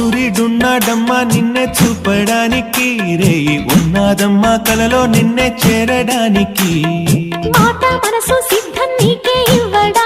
సూర్యుడున్నాడమ్మా నిన్నే చూపడానికి, రేయి ఉన్నాదమ్మా కలలో నిన్నే చేరడానికి. మాట మనసు సిద్ధం నీకే ఇవ్వడానికి.